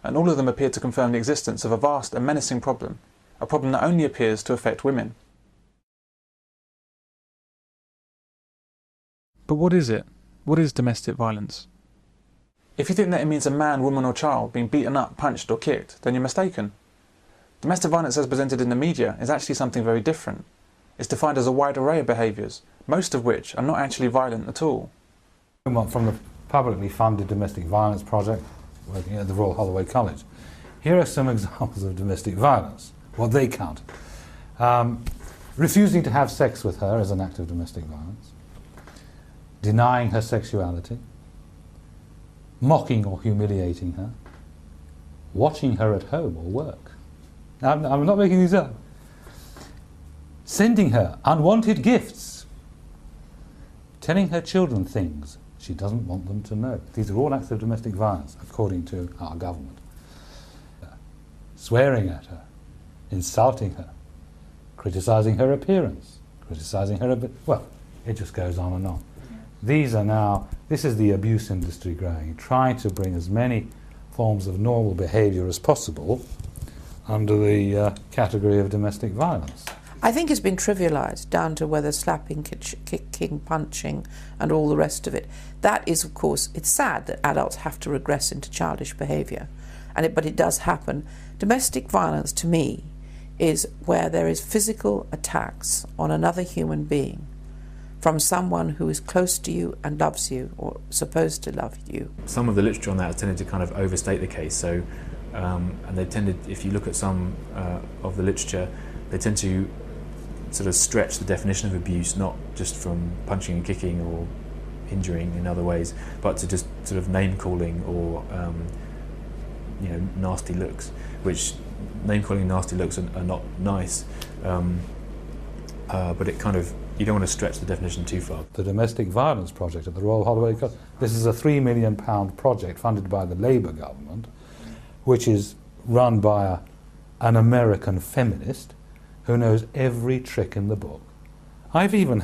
and all of them appear to confirm the existence of a vast and menacing problem, a problem that only appears to affect women. But what is it? What is domestic violence? If you think that it means a man, woman or child being beaten up, punched or kicked, then you're mistaken. Domestic violence as presented in the media is actually something very different. It's defined as a wide array of behaviours, most of which are not actually violent at all. From the publicly funded domestic violence project working at the Royal Holloway College, here are some examples of domestic violence, what they count. Refusing to have sex with her as an act of domestic violence, denying her sexuality, mocking or humiliating her, watching her at home or work. I'm not making these up. Sending her unwanted gifts, telling her children things she doesn't want them to know. These are all acts of domestic violence, according to our government. Swearing at her, insulting her, criticising her appearance, criticising her well, it just goes on and on. This is the abuse industry growing, trying to bring as many forms of normal behaviour as possible under the category of domestic violence. I think it's been trivialised down to whether slapping, kicking, punching and all the rest of it. That is, of course, it's sad that adults have to regress into childish behaviour, but it does happen. Domestic violence, to me, is where there is physical attacks on another human being from someone who is close to you and loves you, or supposed to love you. Some of the literature on that has tended to kind of overstate the case, so and they tended, if you look at some of the literature, they tend to sort of stretch the definition of abuse, not just from punching and kicking or injuring in other ways, but to just sort of name calling or nasty looks, which name calling and nasty looks are not nice, but it kind of, you don't want to stretch the definition too far. The Domestic Violence Project at the Royal Holloway College, this is a £3 million project funded by the Labour government, which is run by an American feminist who knows every trick in the book. I've even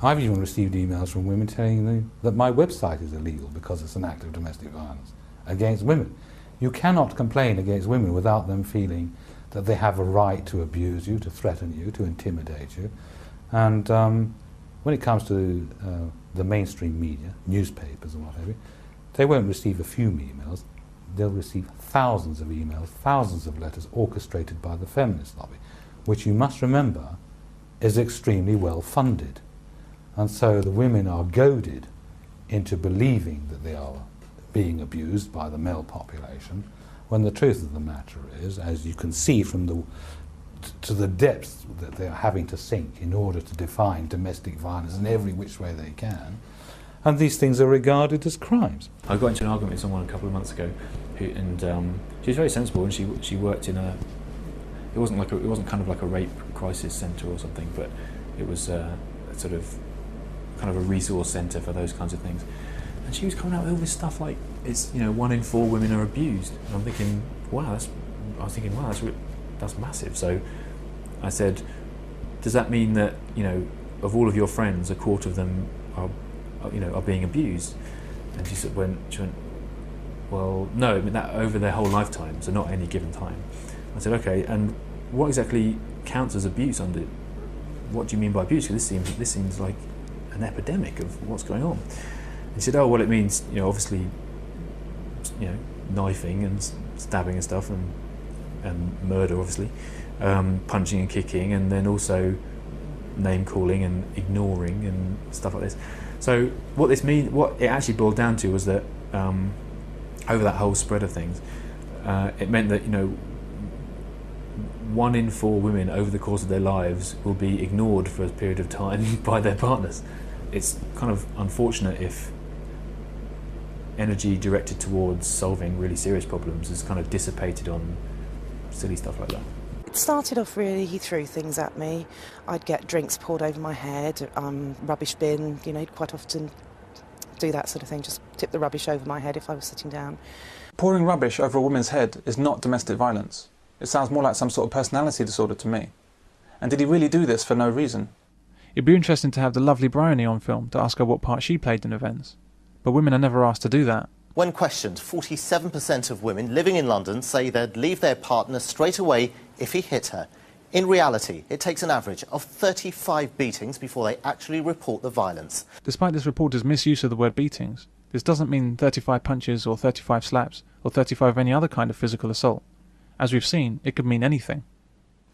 received emails from women telling me that my website is illegal because it's an act of domestic violence against women. You cannot complain against women without them feeling that they have a right to abuse you, to threaten you, to intimidate you. And when it comes to the mainstream media, newspapers and whatever, they won't receive a few emails, they'll receive thousands of emails, thousands of letters orchestrated by the feminist lobby, which you must remember is extremely well funded. And so the women are goaded into believing that they are being abused by the male population, when the truth of the matter is, as you can see from the depths that they're having to sink in order to define domestic violence in every which way they can, and these things are regarded as crimes. I got into an argument with someone a couple of months ago, and she was very sensible, and she worked in a, it wasn't kind of like a rape crisis centre or something, but it was a sort of kind of a resource centre for those kinds of things. And she was coming out with all this stuff like, it's 1 in 4 women are abused. And I'm thinking, wow, that's massive. So I said, does that mean that of all of your friends, a quarter of them are being abused? And she went, well, no, I mean that over their whole lifetime, so not any given time. I said, okay, and what exactly counts as abuse under? What do you mean by abuse? Because this seems like an epidemic of what's going on. He said, oh, well, it means, obviously, knifing and stabbing and stuff, and murder, obviously, punching and kicking, and then also name calling and ignoring and stuff like this. So what it actually boiled down to was that over that whole spread of things, it meant that 1 in 4 women over the course of their lives will be ignored for a period of time by their partners. It's kind of unfortunate if energy directed towards solving really serious problems is kind of dissipated on silly stuff like that. It started off really, he threw things at me. I'd get drinks poured over my head, rubbish bin, he'd quite often do that sort of thing, just tip the rubbish over my head if I was sitting down. Pouring rubbish over a woman's head is not domestic violence. It sounds more like some sort of personality disorder to me. And did he really do this for no reason? It'd be interesting to have the lovely Bryony on film to ask her what part she played in events. But women are never asked to do that. When questioned, 47% of women living in London say they'd leave their partner straight away if he hit her. In reality, it takes an average of 35 beatings before they actually report the violence. Despite this reporter's misuse of the word beatings, this doesn't mean 35 punches or 35 slaps or 35 of any other kind of physical assault. As we've seen, it could mean anything.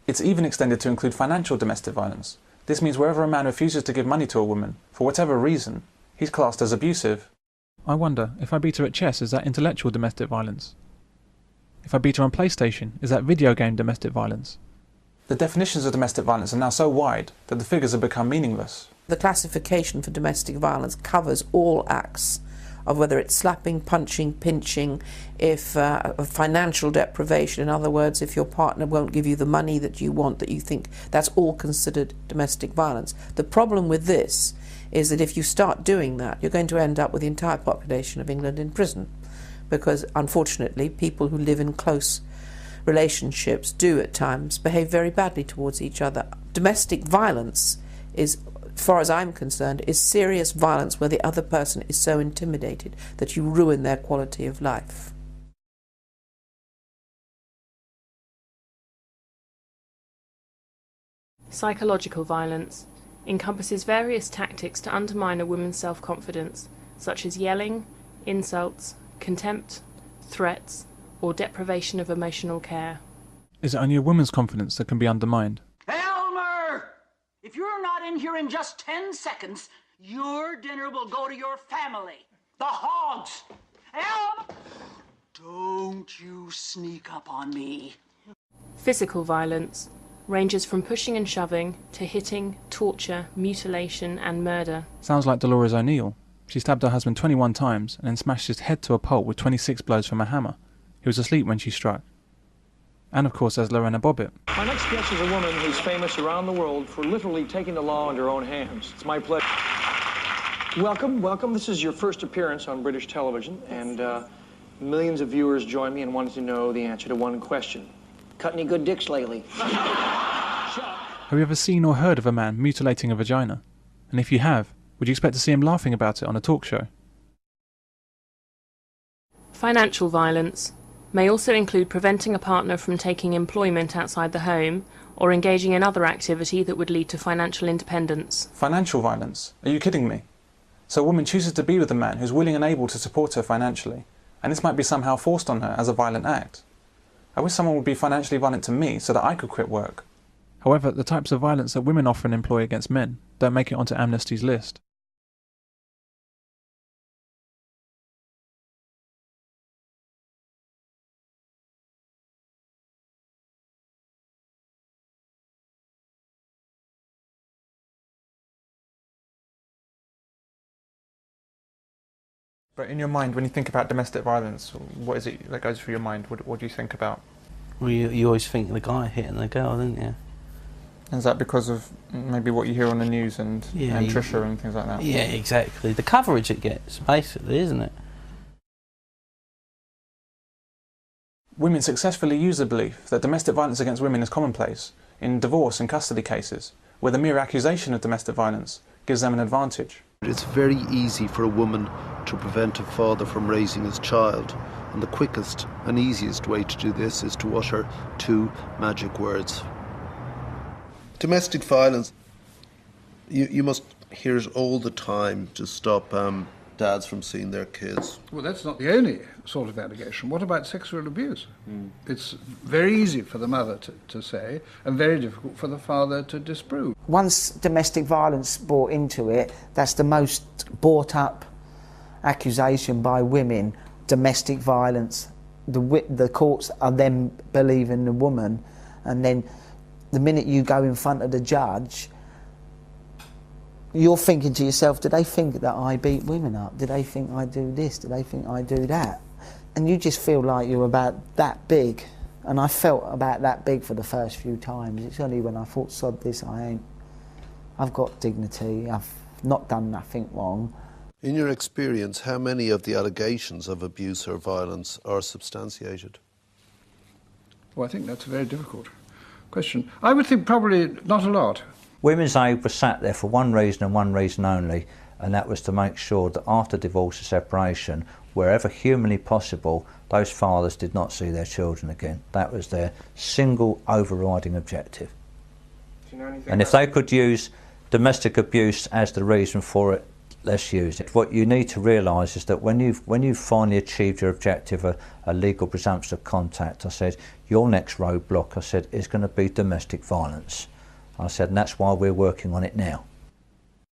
It's even extended to include financial domestic violence. This means wherever a man refuses to give money to a woman, for whatever reason, he's classed as abusive. I wonder, if I beat her at chess, is that intellectual domestic violence? If I beat her on PlayStation, is that video game domestic violence? The definitions of domestic violence are now so wide that the figures have become meaningless. The classification for domestic violence covers all acts of whether it's slapping, punching, pinching, if financial deprivation, in other words, if your partner won't give you the money that you want, that you think, that's all considered domestic violence. The problem with this is that if you start doing that, you're going to end up with the entire population of England in prison, because unfortunately people who live in close relationships do at times behave very badly towards each other. Domestic violence is, as far as I'm concerned, is serious violence where the other person is so intimidated that you ruin their quality of life. Psychological violence encompasses various tactics to undermine a woman's self-confidence, such as yelling, insults, contempt, threats, or deprivation of emotional care. Is it only a woman's confidence that can be undermined? Elmer! If you're not in here in just 10 seconds, your dinner will go to your family. The Hogs! Elmer! Don't you sneak up on me. Physical violence ranges from pushing and shoving to hitting, torture, mutilation and murder. Sounds like Dolores O'Neill. She stabbed her husband 21 times and then smashed his head to a pulp with 26 blows from a hammer. He was asleep when she struck. And of course there's Lorena Bobbitt. My next guest is a woman who's famous around the world for literally taking the law into her own hands. It's my pleasure. Welcome, welcome. This is your first appearance on British television, and millions of viewers join me in wanting to know the answer to one question. Cut any good dicks lately? Have you ever seen or heard of a man mutilating a vagina? And if you have, would you expect to see him laughing about it on a talk show? Financial violence may also include preventing a partner from taking employment outside the home or engaging in other activity that would lead to financial independence. Financial violence? Are you kidding me? So a woman chooses to be with a man who's willing and able to support her financially, and this might be somehow forced on her as a violent act. I wish someone would be financially violent to me so that I could quit work. However, the types of violence that women often employ against men don't make it onto Amnesty's list. But in your mind, when you think about domestic violence, what is it that goes through your mind? What do you think about? Well, you always think the guy hitting the girl, don't you? Is that because of maybe what you hear on the news and Trisha and things like that? Yeah, exactly. The coverage it gets, basically, isn't it? Women successfully use the belief that domestic violence against women is commonplace in divorce and custody cases, where the mere accusation of domestic violence gives them an advantage. It's very easy for a woman to prevent a father from raising his child, and the quickest and easiest way to do this is to utter 2 magic words. Domestic violence, you must hear it all the time to stop dads from seeing their kids. Well, that's not the only sort of allegation. What about sexual abuse? It's very easy for the mother to say, and very difficult for the father to disprove. Once domestic violence brought into it, that's the most brought up accusation by women, domestic violence. The courts are then believing the woman, and then the minute you go in front of the judge, you're thinking to yourself, do they think that I beat women up? Do they think I do this? Do they think I do that? And you just feel like you're about that big. And I felt about that big for the first few times. It's only when I thought, sod this, I've got dignity, I've not done nothing wrong. In your experience, how many of the allegations of abuse or violence are substantiated? Well, I think that's a very difficult question. I would think probably not a lot. Women's Aid was sat there for one reason and one reason only, and that was to make sure that after divorce or separation, wherever humanly possible, those fathers did not see their children again. That was their single overriding objective. And if they could use domestic abuse as the reason for it, let's use it. What you need to realise is that when you've finally achieved your objective, a legal presumption of contact, I said, your next roadblock, I said, is going to be domestic violence. I said, and that's why we're working on it now.